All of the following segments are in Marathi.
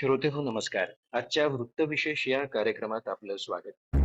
श्रोतेहो नमस्कार. आजच्या वृत्तविशेष या कार्यक्रमात आपलं स्वागत.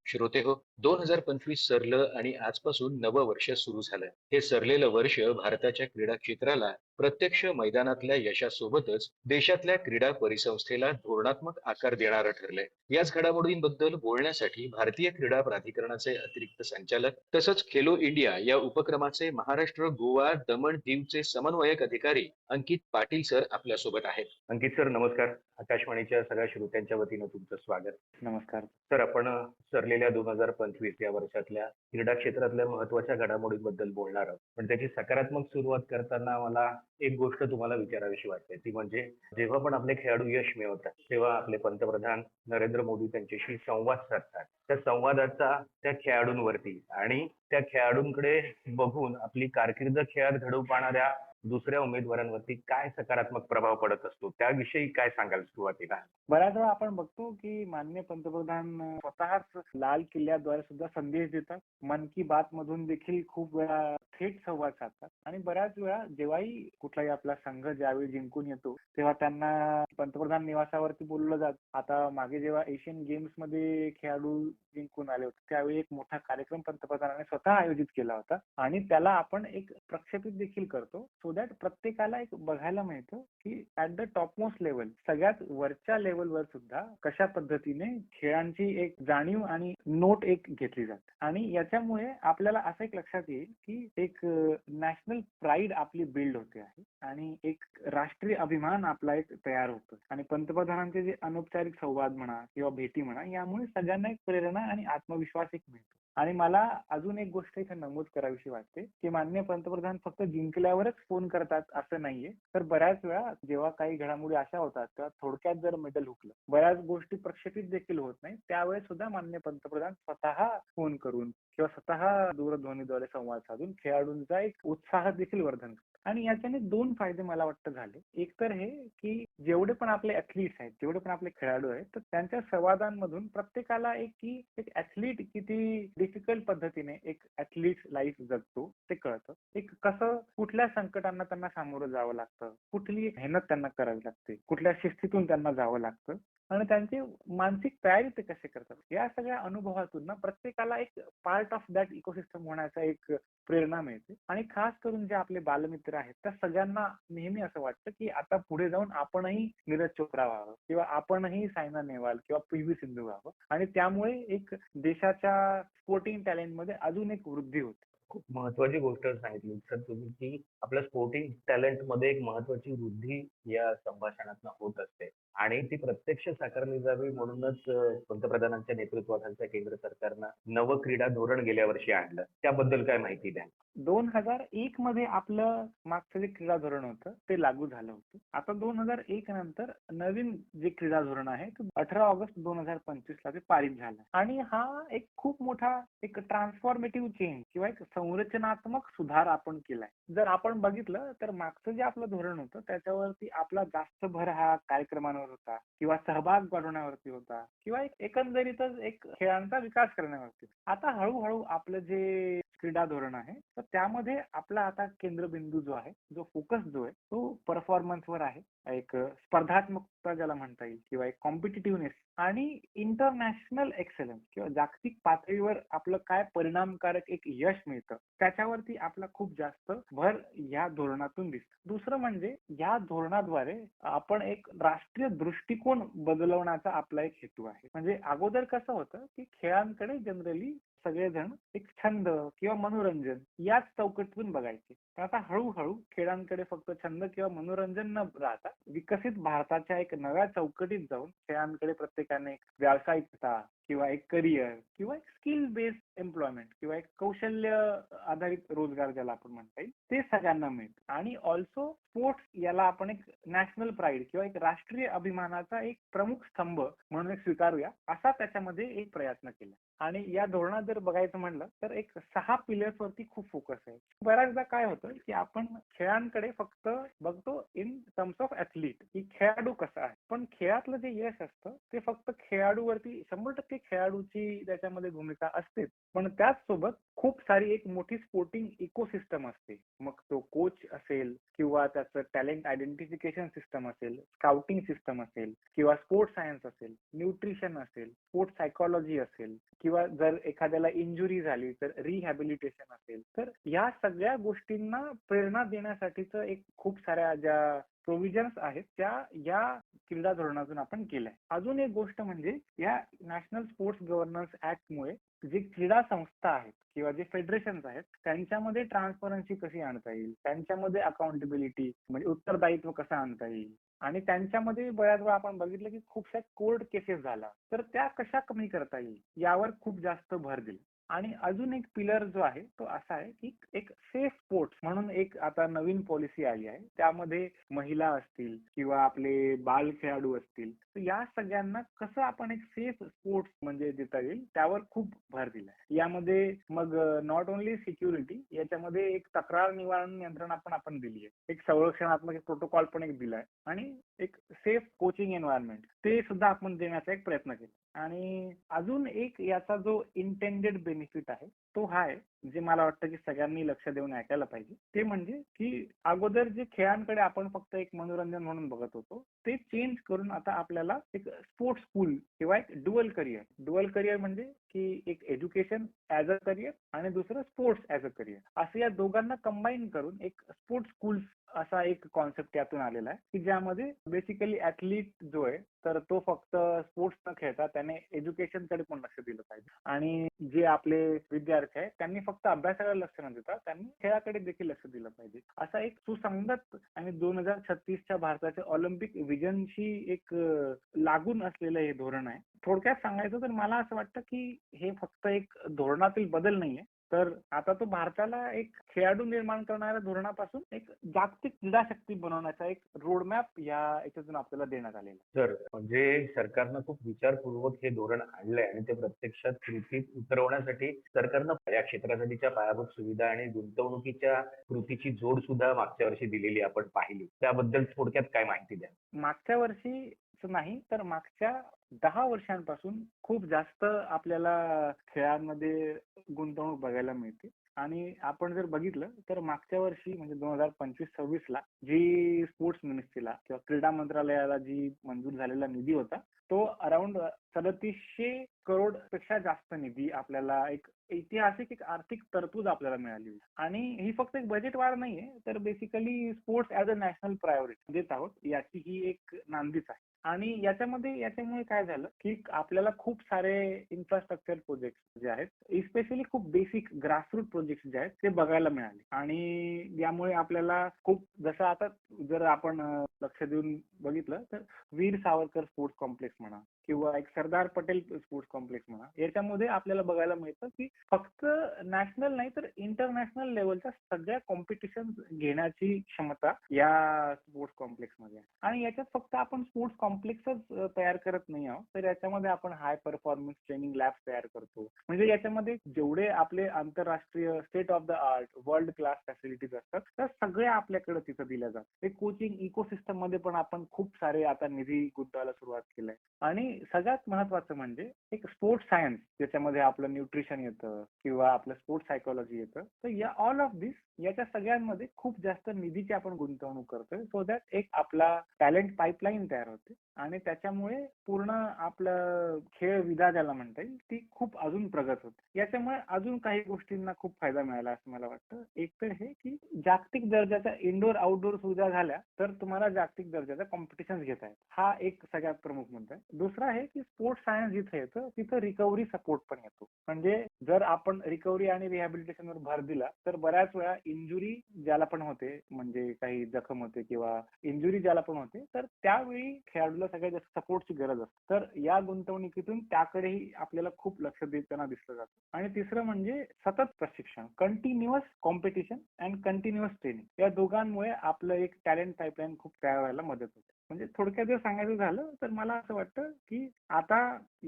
श्रोतेहो, 2025 सरलं आणि आजपासून नवं वर्ष सुरू झालं. हे सरलेलं वर्ष भारताच्या क्रीडा क्षेत्राला प्रत्यक्ष मैदानातल्या यशासोबतच देशातल्या क्रीडा परिसंस्थेला धोरणात्मक आकार देणारं ठरलंय. याच घडामोडींबद्दल बोलण्यासाठी भारतीय क्रीडा प्राधिकरणाचे अतिरिक्त संचालक तसंच खेलो इंडिया या उपक्रमाचे महाराष्ट्र, गोवा, दमण, दीवचे समन्वयक अधिकारी अंकित पाटील सर आपल्यासोबत आहेत. अंकित सर नमस्कार. आकाशवाणीच्या सगळ्या श्रोत्यांच्या वतीनं तुमचं स्वागत. नमस्कार. सर, आपण सरलेल्या 2025 या वर्षातल्या क्रीडा क्षेत्रातल्या महत्वाच्या घडामोडींबद्दल बोलणार आहोत. पण त्याची सकारात्मक सुरुवात करताना मला एक गोष्ट तुम्हाला विचारावीशी वाटते, ती म्हणजे जेव्हा पण आपले खेळाडू यश मिळवतात तेव्हा आपले पंतप्रधान नरेंद्र मोदी त्यांच्याशी संवाद साधतात. त्या संवादाचा त्या खेळाडूंवरती आणि त्या खेळाडूंकडे बघून आपली कारकीर्द खेळात घडवू पाहणाऱ्या दुसऱ्या उमेदवारांवरती काय सकारात्मक प्रभाव पडत असतो, त्याविषयी काय सांगाल सुरुवातीला? बऱ्याच वेळा आपण बघतो की माननीय पंतप्रधान स्वतःच लाल किल्ल्याद्वारे सुद्धा संदेश देतात. मन की बात मधून देखील खूप वेळा थेट संवाद साधतात आणि बऱ्याच वेळा जेव्हाही कुठलाही आपला संघ ज्यावेळी जिंकून येतो तेव्हा त्यांना पंतप्रधान निवासावरती बोलवलं जात. आता मागे जेव्हा एशियन गेम्स मध्ये खेळाडू जिंकून आले होते त्यावेळी एक मोठा कार्यक्रम पंतप्रधानांनी स्वतः आयोजित केला होता आणि त्याला आपण एक प्रक्षेपित देखील करतो सो दॅट प्रत्येकाला एक बघायला मिळतं की at the top most level सगळ्यात वरच्या लेवलवर सुद्धा कशा पद्धतीने खेळांची एक जाणीव आणि नोट एक घेतली जाते आणि याच्यामुळे आपल्याला असं एक लक्षात येईल की एक नॅशनल प्राईड आपली बिल्ड होते आहे आणि एक राष्ट्रीय अभिमान आपला एक तयार होतो आणि पंतप्रधानांचे जे अनौपचारिक संवाद म्हणा किंवा भेटी म्हणा यामुळे सगळ्यांना एक प्रेरणा आणि आत्मविश्वास एक मिळतो. आणि मला अजून एक गोष्ट इथे नमूद करावीशी वाटते की माननीय पंतप्रधान फक्त जिंकल्यावरच फोन करतात असं नाहीये, तर बऱ्याच वेळा जेव्हा काही घडामोडी अशा होतात तेव्हा थोडक्यात जर मेडल हुकलं, बऱ्याच गोष्टी प्रक्षेपित देखील होत नाही, त्यावेळेस सुद्धा माननीय पंतप्रधान स्वतः फोन करून किंवा स्वतः दूरध्वनीद्वारे संवाद साधून खेळाडूंचा एक उत्साह देखील वर्धन करतात. आणि याच्याने दोन फायदे मला वाटतं झाले. एक तर हे की जेवढे पण आपले ऍथलीट्स आहेत, जेवढे पण आपले खेळाडू आहेत, तर त्यांच्या संवादांमधून प्रत्येकाला एक की एक ऍथलीट किती डिफिकल्ट पद्धतीने एक ऍथलीट लाईफ जगतो ते कळतं. एक कसं कुठल्या संकटांना त्यांना सामोरं जावं लागतं, कुठली मेहनत त्यांना करावी लागते, कुठल्या शिस्तीतून त्यांना जावं लागतं आणि त्यांची मानसिक तयारी ते कसे करतात. या सगळ्या अनुभवातून ना प्रत्येकाला एक पार्ट ऑफ दॅट इकोसिस्टम होण्याचा एक प्रेरणा मिळते आणि खास करून जे आपले बालमित्र आहेत त्या सगळ्यांना नेहमी असं वाटतं की आता पुढे जाऊन आपणही नीरज चोप्रा व्हावं किंवा आपणही सायना नेहवाल किंवा पी.व्ही. सिंधू व्हावं आणि त्यामुळे एक देशाच्या स्पोर्टिंग टॅलेंट मध्ये अजून एक वृद्धी होते. खूप महत्वाची गोष्ट सांगितली सर तुम्ही, की आपल्या स्पोर्टिंग टॅलेंट मध्ये एक महत्वाची वृद्धी या संभाषणातून होत असते आणि ती प्रत्यक्ष साकारली जावी म्हणूनच पंतप्रधानांच्या नेतृत्वाखालच्या केंद्र सरकारनं नवं क्रीडा धोरण गेल्या वर्षी आणलं. त्याबद्दल काय माहिती द्या? 2001 मध्ये आपलं मागचं जे क्रीडा धोरण होतं ते लागू झालं होतं. आता 2001 नंतर नवीन जे क्रीडा धोरण आहे ते 18 ऑगस्ट 2025 ला ते पारित झालं आणि हा एक खूप मोठा एक ट्रान्सफॉर्मेटिव्ह चेंज किंवा एक संरचनात्मक सुधार आपण केलाय. जर आपण बघितलं तर मागचं जे आपलं धोरण होतं त्याच्यावरती आपला जास्त भर हा कार्यक्रमांवर होता किंवा सहभाग वाढवण्यावरती होता किंवा एक एकंदरीतच एक खेळांचा विकास करण्यावरती. आता हळूहळू आपलं जे क्रीडा धोरण आहे तर त्यामध्ये आपला आता केंद्रबिंदू जो आहे, जो फोकस जो आहे तो परफॉर्मन्सवर आहे. एक स्पर्धात्मकता ज्याला म्हणता येईल किंवा एक कॉम्पिटिटिव्हनेस आणि इंटरनॅशनल एक्सलन्स किंवा जागतिक पातळीवर आपलं काय परिणामकारक एक यश मिळतं त्याच्यावरती आपला खूप जास्त भर या धोरणातून दिसतो. दुसरं म्हणजे या धोरणाद्वारे आपण एक राष्ट्रीय दृष्टिकोन बदलवण्याचा आपला एक हेतू आहे. म्हणजे अगोदर कसं होतं की खेळांकडे जनरली सगळेजण एक छंद किंवा मनोरंजन याच चौकटीतून बघायचे. तर आता हळूहळू खेळांकडे फक्त छंद किंवा मनोरंजन न राहता विकसित भारताच्या एक नव्या चौकटीत जाऊन खेळांकडे प्रत्येकाने एक व्यावसायिकता किंवा एक करिअर किंवा एक स्किल बेस्ड एम्प्लॉयमेंट किंवा एक कौशल्य आधारित रोजगार ज्याला आपण म्हणता येईल ते सगळ्यांना मिळतं. आणि ऑल्सो स्पोर्ट्स याला आपण एक नॅशनल प्राईड किंवा एक राष्ट्रीय अभिमानाचा एक प्रमुख स्तंभ म्हणून एक स्वीकारूया असा त्याच्यामध्ये एक प्रयत्न केला. आणि या धोरणात जर बघायचं म्हणलं तर एक 6 पिलर्स वरती खूप फोकस आहे. बऱ्याचदा काय होतं की आपण खेळांकडे फक्त बघतो इन टर्म्स ऑफ ऍथलीट की खेळाडू कसा आहे, पण खेळातलं जे यश असतं ते फक्त खेळाडूवरती 100% खेळाडूची त्याच्यामध्ये भूमिका असतेच, पण त्याचसोबत खूप सारी एक मोठी स्पोर्टिंग इकोसिस्टम असते. मग तो कोच असेल किंवा किंवा त्याचं टॅलेंट आयडेंटिफिकेशन सिस्टम असेल, स्काउटिंग सिस्टम असेल किंवा स्पोर्ट्स सायन्स असेल, न्यूट्रिशन असेल, स्पोर्ट्स सायकॉलॉजी असेल किंवा जर एखाद्याला इंजुरी झाली तर रिहॅबिलिटेशन असेल. तर या सगळ्या गोष्टींना प्रेरणा देण्यासाठीचं एक खूप साऱ्या ज्या प्रोव्हिजन्स आहेत त्या या क्रीडा धोरणातून आपण केल्या. अजून एक गोष्ट म्हणजे या नॅशनल स्पोर्ट्स गव्हर्नन्स ऍक्टमुळे जे क्रीडा संस्था आहेत किंवा जे फेडरेशन्स आहेत त्यांच्यामध्ये ट्रान्सपरन्सी कशी आणता येईल, त्यांच्यामध्ये अकाउंटेबिलिटी म्हणजे उत्तरदायित्व कसं आणता येईल आणि त्यांच्यामध्ये बऱ्याच वेळा आपण बघितलं की खूपशा कोर्ट केसेस झाला तर त्या कशा कमी करता येईल यावर खूप जास्त भर दिला. आणि अजून एक पिलर जो आहे तो असा आहे की एक सेफ स्पोर्ट्स म्हणून एक आता नवीन पॉलिसी आली आहे. त्यामध्ये महिला असतील किंवा आपले बाल खेळाडू असतील तर या सगळ्यांना कसं आपण एक सेफ स्पोर्ट्स म्हणजे देता येईल त्यावर खूप भर दिला आहे. यामध्ये मग नॉट ओन्ली सिक्युरिटी, याच्यामध्ये एक तक्रार निवारण यंत्रणा पण आपण दिली आहे, एक संरक्षणात्मक एक प्रोटोकॉल पण एक दिलाय आणि एक सेफ कोचिंग एन्व्हायरमेंट ते सुद्धा आपण देण्याचा एक प्रयत्न केला. आणि अजून एक याचा जो इंटेंडेड बेनिफिट आहे तो हा आहे जे मला वाटतं की सगळ्यांनी लक्ष देऊन ऐकायला पाहिजे. ते म्हणजे की अगोदर जे खेळांकडे आपण फक्त एक मनोरंजन म्हणून बघत होतो ते चेंज करून आता आपल्याला एक स्पोर्ट्स स्कूल किंवा एक डुअल करिअर म्हणजे की एक एज्युकेशन ऍज अ करिअर आणि दुसरं स्पोर्ट्स ऍज अ करिअर असं या दोघांना कंबाईन करून एक स्पोर्ट्स स्कूल असा एक कॉन्सेप्ट यातून आलेला आहे की ज्यामध्ये बेसिकली ऍथलीट जो आहे तर तो फक्त स्पोर्ट्स न खेळता त्याने एज्युकेशन कडे पण लक्ष दिलं पाहिजे आणि जे आपले विद्यार्थी आहेत त्यांनी फक्त अभ्यासाकडे लक्ष न देता त्यांनी खेळाकडे देखील लक्ष दिलं पाहिजे. असा एक सुसंगत आणि 2036च्या भारताच्या ऑलिम्पिक विजनशी एक लागून असलेलं हे धोरण आहे. थोडक्यात सांगायचं तर मला असं वाटतं की हे फक्त एक धोरणातील बदल नाहीये तर आता तो भारताला एक खेळाडू निर्माण करणाऱ्या धोरणापासून एक जागतिक क्रीडाशक्ती बनवण्याचा एक रोडमॅप या याच्यातून आपल्याला देण्यात आलेला आहे. तर म्हणजे सरकारनं खूप विचारपूर्वक हे धोरण आणलंय आणि ते प्रत्यक्षात कृतीत उतरवण्यासाठी सरकारनं या क्षेत्रासाठीच्या पायाभूत सुविधा आणि गुंतवणुकीच्या कृतीची जोड सुद्धा मागच्या वर्षी दिलेली आपण पाहिली. त्याबद्दल थोडक्यात काय माहिती द्या. मागच्या वर्षी नाही तर मागच्या 10 वर्षांपासून खूप जास्त आपल्याला खेळांमध्ये गुंतवणूक बघायला मिळते. आणि आपण जर बघितलं तर मागच्या वर्षी म्हणजे 2025-26 ला जी स्पोर्ट्स मिनिस्ट्रीला किंवा क्रीडा मंत्रालयाला जी मंजूर झालेला निधी होता तो अराउंड 3700 करोड पेक्षा जास्त निधी आपल्याला एक ऐतिहासिक एक आर्थिक तरतूद आपल्याला मिळाली. आणि ही फक्त एक बजेट वाढ नाहीये तर basically sports as a national priority देत आहोत याची ही एक नांदीच आहे. आणि याच्यामुळे काय झालं की आपल्याला खूप सारे इन्फ्रास्ट्रक्चर प्रोजेक्ट जे आहेत इस्पेशली खूप बेसिक ग्रासरूट प्रोजेक्ट जे आहेत ते बघायला मिळाले. आणि यामुळे आपल्याला खूप जसं आता जर आपण लक्ष देऊन बघितलं तर वीर सावरकर स्पोर्ट्स कॉम्प्लेक्स म्हणा किंवा एक सरदार पटेल स्पोर्ट्स कॉम्प्लेक्स म्हणा याच्यामध्ये आपल्याला बघायला मिळतं की फक्त नॅशनल नाही तर इंटरनॅशनल लेवलच्या सगळ्या कॉम्पिटिशन घेण्याची क्षमता या स्पोर्ट्स कॉम्प्लेक्स मध्ये आहे. आणि याच्यात फक्त आपण स्पोर्ट्स कॉम्प्लेक्सच तयार करत नाही आहोत तर याच्यामध्ये आपण हाय परफॉर्मन्स ट्रेनिंग लॅब तयार करतो. म्हणजे याच्यामध्ये जेवढे आपले आंतरराष्ट्रीय state of the art world class facilities असतात त्या सगळ्या आपल्याकडे तिथं दिल्या जातात. एक कोचिंग इकोसिस्टम मध्ये पण आपण खूप सारे आता निधी गुंतवायला सुरुवात केलाय. आणि सगळ्यात महत्वाचं म्हणजे एक स्पोर्ट्स सायन्स ज्याच्यामध्ये आपलं न्यूट्रिशन येतं किंवा आपलं स्पोर्ट्स सायकोलॉजी येतं तर या ऑल ऑफ दिस याच्या सगळ्यांमध्ये खूप जास्त निधीची आपण गुंतवणूक करतोय सो दॅट एक आपला टॅलेंट पाईपलाईन तयार होते आणि त्याच्यामुळे पूर्ण आपलं खेळ विधा ज्याला म्हणता येईल ती खूप अजून प्रगत होते. याच्यामुळे अजून काही गोष्टींना खूप फायदा मिळाला असं मला वाटतं. एक तर हे की जागतिक दर्जाच्या इंडोर आउटडोर सुविधा झाल्या तर तुम्हाला जागतिक दर्जाच्या कॉम्पिटिशन घेता येत हा एक सगळ्यात प्रमुख मुद्दा आहे. दुसरा आहे की स्पोर्ट्स सायन्स जिथे येतं तिथं रिकव्हरी सपोर्ट पण येतो. म्हणजे जर आपण रिकव्हरी आणि रिहॅबिलिटेशनवर भर दिला तर बऱ्याच वेळा इंजुरी ज्याला पण होते म्हणजे काही जखम होते किंवा इंजुरी ज्याला पण होते तर त्यावेळी खेळाडूला सगळ्यात जास्त सपोर्टची गरज असते. तर या गुंतवणुकीतून त्याकडेही आपल्याला खूप लक्ष देताना दिसलं जातं. आणि तिसरं म्हणजे सतत प्रशिक्षण continuous competition and continuous training या दोघांमुळे आपलं एक टॅलेंट पाईपलाईन खूप तयार व्हायला मदत होते. म्हणजे थोडक्यात जर सांगायचं झालं तर मला असं वाटतं की आता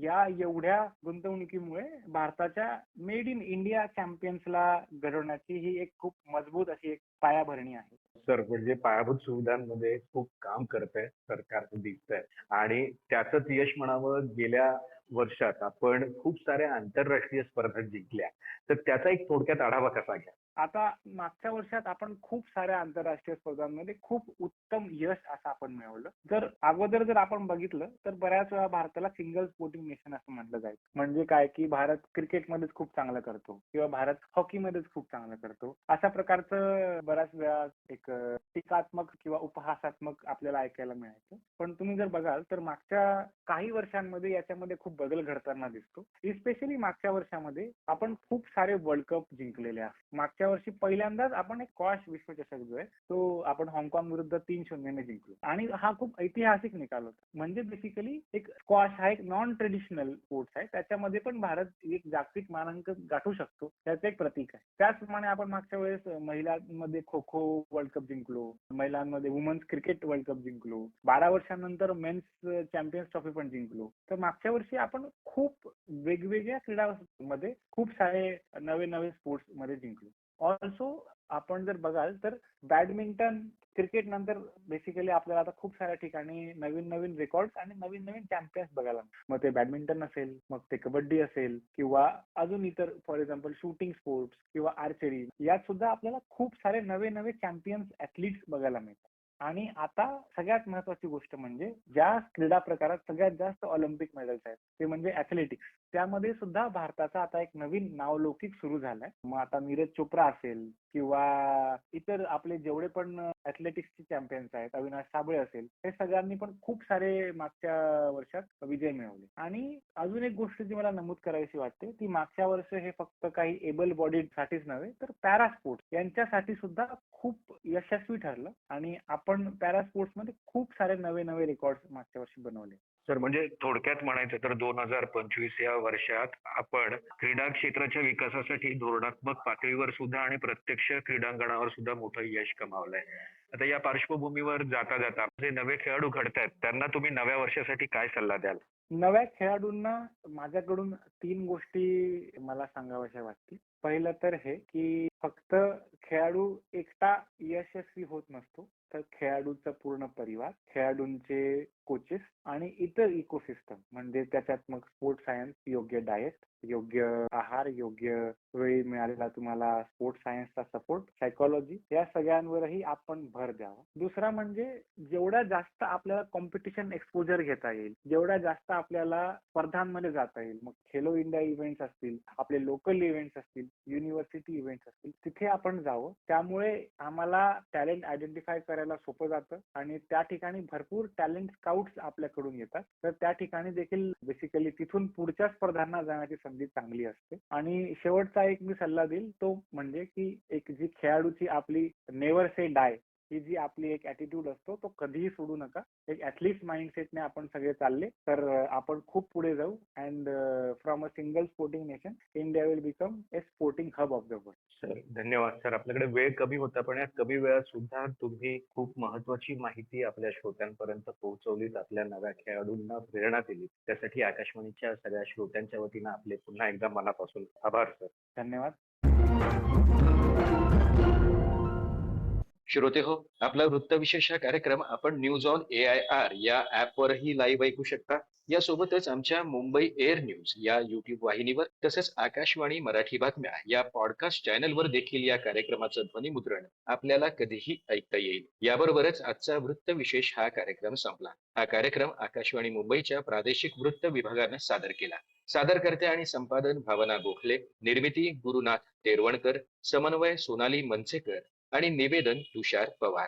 या एवढ्या गुंतवणुकीमुळे भारताच्या मेड इन इंडिया चॅम्पियन्सला घडवण्याची ही एक खूप मजबूत अशी एक पायाभरणी आहे. सर म्हणजे पायाभूत सुविधांमध्ये खूप काम करतंय सरकार दिसतंय आणि त्याचंच यश म्हणावं. गेल्या वर्षात आपण खूप साऱ्या आंतरराष्ट्रीय स्पर्धा जिंकल्या तर त्याचा एक थोडक्यात आढावा कसा घ्या. आता मागच्या वर्षात आपण खूप साऱ्या आंतरराष्ट्रीय स्पर्धांमध्ये खूप उत्तम यश असं आपण मिळवलं. जर आपण बघितलं तर बऱ्याच वेळा भारताला सिंगल स्पोर्टिंग नेशन असं म्हटलं जायचं. म्हणजे काय की भारत क्रिकेटमध्येच खूप चांगलं करतो किंवा भारत हॉकीमध्येच खूप चांगलं करतो. अशा प्रकारचं बऱ्याच वेळा एक टीकात्मक किंवा उपहासात्मक आपल्याला ऐकायला मिळायचं. पण तुम्ही जर बघाल तर मागच्या काही वर्षांमध्ये याच्यामध्ये खूप बदल घडताना दिसतो. इस्पेशली मागच्या वर्षामध्ये आपण खूप सारे वर्ल्ड कप जिंकलेले आहेत. मागच्या वर्षी पहिल्यांदाच आपण एक स्क्वॉश विश्वचषक जो आहे तो आपण हाँगकाँग विरुद्ध 3-0 जिंकलो आणि हा खूप ऐतिहासिक निकाल होता. म्हणजे बेसिकली एक स्क्वॉश हा एक नॉन ट्रेडिशनल स्पोर्ट्स आहे. त्याच्यामध्ये पण भारत एक जागतिक मानांकन गाठू शकतो त्याचं एक प्रतीक आहे. त्याचप्रमाणे आपण मागच्या वेळेस महिलांमध्ये खो खो वर्ल्ड कप जिंकलो, महिलांमध्ये वुमन्स क्रिकेट वर्ल्ड कप जिंकलो, 12 वर्षांनंतर मेन्स चॅम्पियन्स ट्रॉफी पण जिंकलो. तर मागच्या वर्षी आपण खूप वेगवेगळ्या क्रीडामध्ये खूप सारे नवे नवे स्पोर्ट्स मध्ये जिंकलो. ऑल्सो आपण जर बघाल तर बॅडमिंटन क्रिकेट नंतर बेसिकली आपल्याला आता खूप साऱ्या ठिकाणी नवीन नवीन रेकॉर्ड आणि नवीन नवीन चॅम्पियन्स बघायला मिळतात. मग ते बॅडमिंटन असेल, मग ते कबड्डी असेल किंवा अजून इतर फॉर एक्झाम्पल शूटिंग स्पोर्ट्स किंवा आर्चरी, यात सुद्धा आपल्याला खूप सारे नवे नवे चॅम्पियन्स ऍथलीट्स बघायला मिळतात. आणि आता सगळ्यात महत्वाची गोष्ट म्हणजे ज्या क्रीडा प्रकारात सगळ्यात जास्त ऑलिम्पिक मेडल्स आहेत ते म्हणजे ऍथलेटिक्स. त्यामध्ये सुद्धा भारताचा आता एक नवीन नावलौकिक सुरू झालाय. मग आता नीरज चोप्रा असेल किंवा इतर आपले जेवढे पण ऍथलेटिक्सचे चॅम्पियन्स आहेत, अविनाश साबळे असेल, हे सगळ्यांनी पण खूप सारे मागच्या वर्षात विजय मिळवले. आणि अजून एक गोष्ट जी मला नमूद करावीशी वाटते ती मागच्या वर्ष हे फक्त काही एबल बॉडीड साठीच नव्हे तर पॅरा स्पोर्ट्स यांच्यासाठी सुद्धा खूप यशस्वी ठरलं आणि आपण पॅरा स्पोर्ट्स मध्ये खूप सारे नवे नवे रेकॉर्ड मागच्या वर्षी बनवले. सर, म्हणजे थोडक्यात म्हणायचं तर 2025 या वर्षात आपण क्रीडा क्षेत्राच्या विकासासाठी धोरणात्मक पातळीवर सुद्धा आणि प्रत्यक्ष क्रीडांगणावर सुद्धा मोठं यश कमावलंय. आता या पार्श्वभूमीवर जाता जाता जे नवे खेळाडू घडतायत त्यांना तुम्ही नव्या वर्षासाठी काय सल्ला द्याल? नव्या खेळाडूंना माझ्याकडून 3 गोष्टी मला सांगाव्याशा वाटतील. पहिलं तर हे की फक्त खेळाडू एकटा यशस्वी होत नसतो, तर खेळाडूचा पूर्ण परिवार, खेळाडूंचे कोचेस आणि इतर इकोसिस्टम म्हणजे त्याच्यात मग स्पोर्ट्स सायन्स, योग्य डाएट, योग्य आहार, योग्य वेळी मिळालेला तुम्हाला स्पोर्ट्स सायन्सचा सपोर्ट, सायकोलॉजी, या सगळ्यांवरही आपण भर द्यावा. दुसरा म्हणजे जेवढ्या जास्त आपल्याला कॉम्पिटिशन एक्सपोजर घेता येईल, जेवढ्या जास्त आपल्याला स्पर्धांमध्ये जाता येईल, मग खेलो इंडिया इव्हेंट्स असतील, आपले लोकल इव्हेंट्स असतील, युनिव्हर्सिटी इव्हेंट्स असतील, तिथे आपण जावं. त्यामुळे आम्हाला टॅलेंट आयडेंटिफाय करायला सोपं जातं आणि त्या ठिकाणी भरपूर टॅलेंट स्काउट्स आपल्याकडून येतात. तर त्या ठिकाणी देखील बेसिकली तिथून पुढच्या स्पर्धांना जाण्याची संधी चांगली असते. आणि शेवटचा एक मी सल्ला देईल तो म्हणजे की एक जी खेळाडूची आपली नेव्हर से डाय ही जी आपली एक ऍटिट्यूड असतो तो कधीही सोडू नका. एक ऍथलीट माइंडसेटने आपण सगळे चालले तर आपण खूप पुढे जाऊ and from a single sporting nation India will become a sporting hub of the world. Sir, धन्यवाद सर. आपल्याकडे वेळ कमी होता पण या कमी वेळात सुद्धा तुम्ही खूप महत्वाची माहिती आपल्या श्रोत्यांपर्यंत पोहोचवलीत, आपल्या नव्या खेळाडूंना प्रेरणा दिली. त्यासाठी आकाशवाणीच्या सगळ्या श्रोत्यांच्या वतीनं आपले पुन्हा एकदा मनापासून आभार सर. धन्यवाद. श्रोते हो, आपला वृत्तविशेष हा कार्यक्रम आपण न्यूज ऑन AIR या ऍपवरही लाईव्ह ऐकू शकता. यासोबतच आमच्या मुंबई एअर न्यूज या युट्यूब वाहिनीवर तसेच आकाशवाणी मराठी बातम्या या पॉडकास्ट चॅनलवर देखील या कार्यक्रमाचं ध्वनिमुद्रण आपल्याला कधीही ऐकता येईल. याबरोबरच आजचा वृत्तविशेष हा कार्यक्रम संपला. हा कार्यक्रम आकाशवाणी मुंबईच्या प्रादेशिक वृत्त विभागानं सादर केला. सादरकर्ते आणि संपादन भावना गोखले, निर्मिती गुरुनाथ तेरवणकर, समन्वय सोनाली मनसेकर आणि निवेदन तुषार पवार.